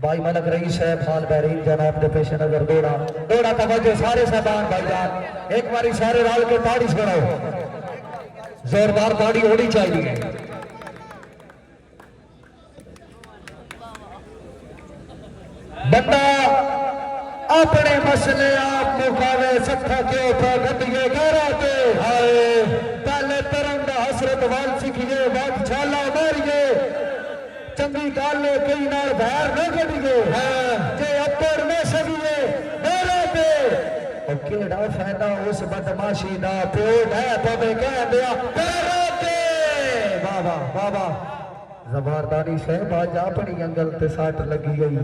بھائی ملک رئیس صاحب حال بحرین جناب دے پیش نظر دوڑا دوڑا توجہ سارے صاحبان بھائی جان ایک باری سارے رال کے تاڑی سناؤ زوردار تاڑی ہونی چاہیے بندہ اپنے مسئلے آپ مقابلے سکھا کے اوپر گھٹیے گھرا کے آئے پہلے ترنگا حسرت وال سکھیے بات چھالا ماریے چنگی گالے کئی نال بھیر نہ گھٹیے جے اپر میں سکیے میرے پہ اور کیڑا فائدہ اس بدماشی دا پیوٹ ہے تو میں کہہ دیا میرے پہ بابا بابا زبارداری صاحب آج اپنی انگل تے ساٹ لگی گئی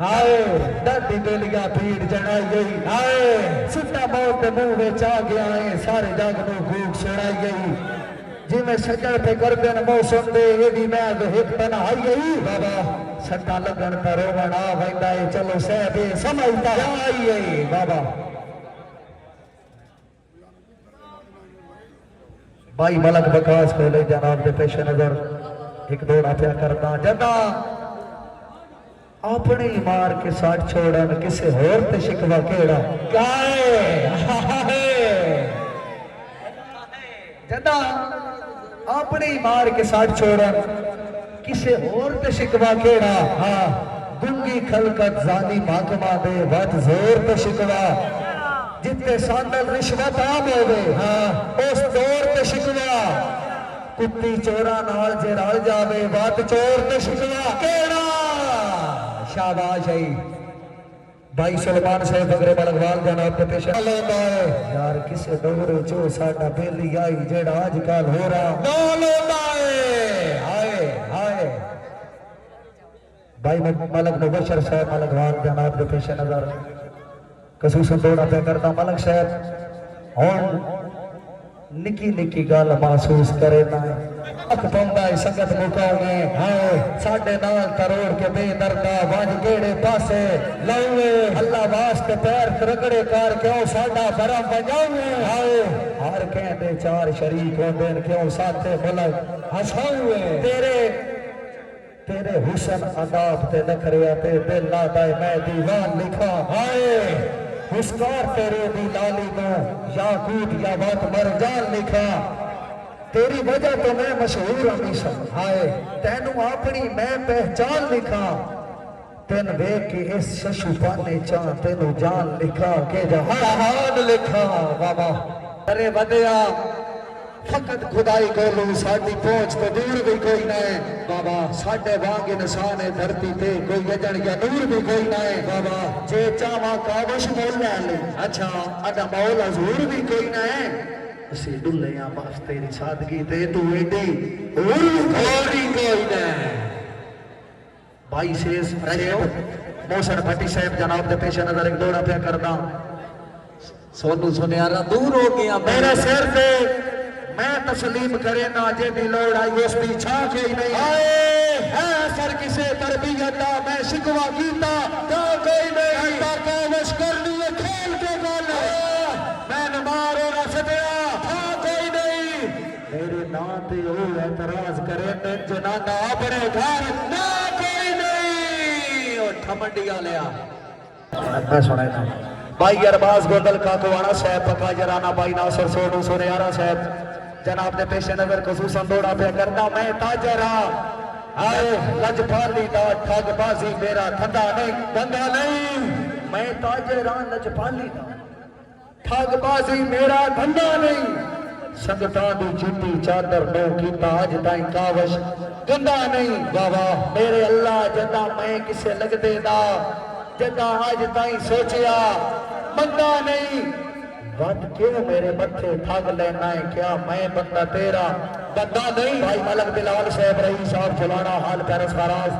آئے ڈاڈی بیلیا بھیڑ جڑائی گئی آئے سٹا موت دے منہ وچ آ گیا ہے سارے جگ نو گھوک سڑائی گئی جی میں شجر پہ گردن موسم دے یہ بھی میں ایک تنہائی گئی بابا سٹا لگن تے روون آ ویندا ہے چلو صاحب سمجھتا آئی ہے بابا بھائی ملک بکاس کو لے جناب دے پیش نظر ایک دوڑا پیا کرتا جدا اپنی مار کے ساتھ چھوڑن کسے اور تے شکوا کیڑا جدا اپنی مار کے ساتھ چھوڑن کسے اور تے شکوا کیڑا ہاں گنگی خلقت زانی محکمہ دے ود زور تے شکوا جتے ساندل رشوت عام ہوئے ہاں اس دور تے شکوا کتی چورا نال جے رال جاوے وات چور تے شکوا کیڑا شاباش ہے بھائی سلمان صاحب فقرے ملکوال جناب تے پیش لوندا ہے یار کسے دور چو ساڈا بیلی آئی جیڑا اج کل ہو رہا نہ لوندا ہے ہائے ہائے بھائی ملک مبشر صاحب ملکوال جناب تے پیش نظر خصوصاً دوڑا پہ کرتا ملک صاحب اور نکی نکی گال محسوس کرے نا اک پوندا ہے سنگت مکاؤ میں ہائے ساڈے نال تروڑ کے بے دردہ وانج گیڑے پاسے لاؤے اللہ واسطے پیر رگڑے کار کیوں ساڈا برم بجاؤے ہائے ہر کہندے چار شریک ہوندے کیوں ساتھے ملک ہساؤے تیرے حسن عذاب تے نکھریا تے دل لادا میں دیوان لکھا ہائے حسکار تیرے دی لالی کو یاقوت یا بات مرجان لکھا تیری وجہ تو میں مشہور ہمیشہ ہائے تینوں اپنی میں پہچان لکھا تین ویک کے اس ششو پانے چاہ تینوں جان لکھا کہ جہان لکھا بابا ارے ودیا فقط خدائی کولو ساڑی پہنچ تو دور بھی کوئی نہ بابا ساڑے وانگ انسان دھرتی تے کوئی یجن یا نور بھی کوئی نہ بابا جے چاہاں کاوش مول لے لے اچھا اڈا مول حضور بھی کوئی نہ اسی ڈلیاں باس تیری سادگی تے تو ایڈی اور کوئی نہ بھائی سیز موسن بھٹی صاحب جناب دے پیش نظر ایک دوڑا پیا کرنا سونو سنیارا دور ہو گیا میرے سر تے میں تسلیم کرے نا جے دی لوڑ آئی اس دی چھا کے ہی نہیں آئے ہے سر کسے تربیتا میں شکوا کیتا تا کوئی نہیں تا کامش کر لیے کھول کے گانا میں نمار ہو رہا سدیا تا کوئی نہیں میرے ناتے ہو اعتراض کرے میں جنانا اپنے گھر نا کوئی نہیں اور ٹھمنڈیا لیا میں سنے نا بھائی ارباز گوندل کاکوانا صاحب پکا جرانا بھائی ناصر سونو سونیارا صاحب جناب نے پیش نظر خصوصاً دوڑا پہ کرنا میں تاجرہ آئے لج پالی دا ٹھگ بازی میرا دھندا نہیں دھندا نہیں میں تاجرہ لج پالی دا ٹھگ بازی میرا دھندا نہیں سنگتان دی چٹی چادر نو کیتا آج تائیں کاوش گندا نہیں بابا میرے اللہ جدا میں کسے لگ دے دا جدا آج تائیں سوچیا بندہ نہیں بات کیوں میرے متھے ٹھگ لینا ہے کیا میں بندہ تیرا بندہ نہیں بھائی ملک بلال صاحب رہی صاحب چلانا حال پیرس فراز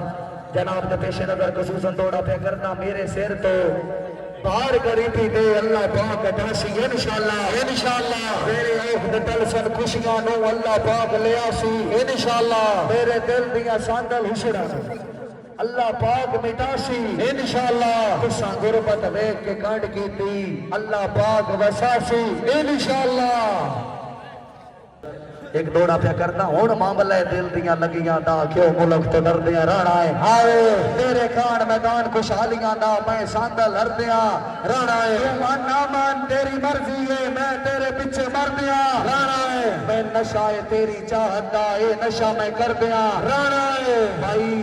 جناب نے پیش نظر خصوصاً دوڑا پہ کرنا میرے سر تو باہر قریبی دے اللہ پاک اٹھاسی انشاءاللہ میرے اوہ دل سن خوشیاں نو اللہ پاک لیا سی انشاءاللہ میرے دل دیا ساندل حسڑا اللہ پاک مٹاسی انشاءاللہ تساں غربت ویک کے کانڈ کی تھی اللہ پاک وساسی انشاءاللہ ایک دوڑا پیا کرتا ہوں معاملہ دل دیاں لگیاں دا کیوں ملک تو ڈردیاں رانا ہے ہائے تیرے کان میدان خوشحالیاں دا میں ساندل ہردیاں رانا ہے تو من نہ من تیری مرضی ہے میں تیرے پیچھے مر دیا رانا ہے میں نشہ ہے تیری چاہت دا اے نشہ میں کر دیا رانا ہے بھائی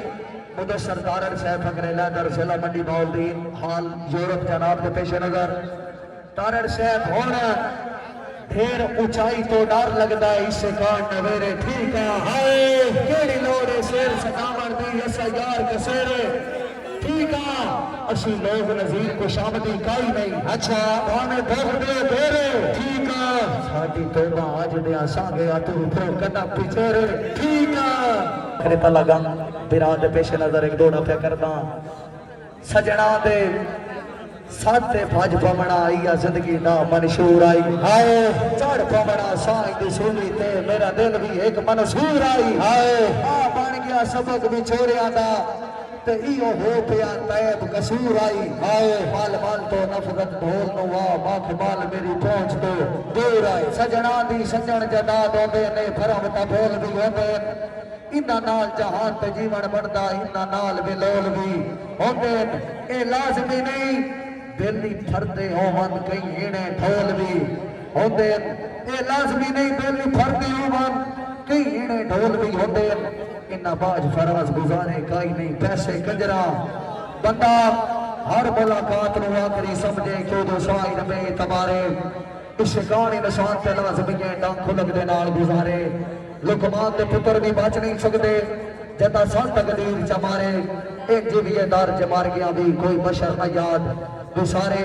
مدثر دارن صاحب فقر لیدر ضلع منڈی باؤلدین حال یورپ جناب کے پیش نظر دارن صاحب ہونا پھر اونچائی تو ڈر لگتا ہے اس سے کان نویرے ٹھیک ہے ہائے کیڑی لوڑے شیر سکامن دی ایسا یار کسیرے ٹھیک ہے اسی لوگ نظیر کو شامدی کائی نہیں اچھا بانے بھوک دے دیرے ٹھیک ہے ساڑی توبہ آج دیا سانگے آتو پھر کنا پیچھے ٹھیک ہے خریتا لگا بیران دے پیش نظر ایک دوڑا پہ کرنا سجنا دے ساتے بھاج پمنا آئی زندگی نا منشور آئی ہائے چڑھ پمنا سائیں دی سولی تے میرا دل بھی ایک منصور آئی ہائے بن گیا سبق بھی چھوڑے آدھا تے ایو ہو پیا طیب قصور آئی ہائے مال مال تو نفرت ڈھول نوا ماکھ مال میری پہنچ تو دور آئی سجنا دی سجن جداد ہوندے نے پھرم تا بھول بھی ہوندے انہاں نال جہان تے جیون بندا انہاں نال بھی لول بھی ہوندے اے لازمی نہیں دلی پھردے ہوون کئی ہیڑے ڈھول بھی ہوندے اے لازمی نہیں دلی پھردے ہوون کئی ہیڑے ڈھول بھی ہوندے انہاں باج فراز گزارے کائی نہیں پیسے کنجرا بندہ ہر ملاقات نو آخری سمجھے کیوں جو سوائی نبے تبارے اشکانی نشان تے لازمی ہے ڈانکھ لگ دے نال گزارے لکمان دے پتر بھی بچ نہیں سکتے جتا سان تقدیر چمارے ایک جیویے دار جمار گیا بھی کوئی بشر نہ یاد وہ سارے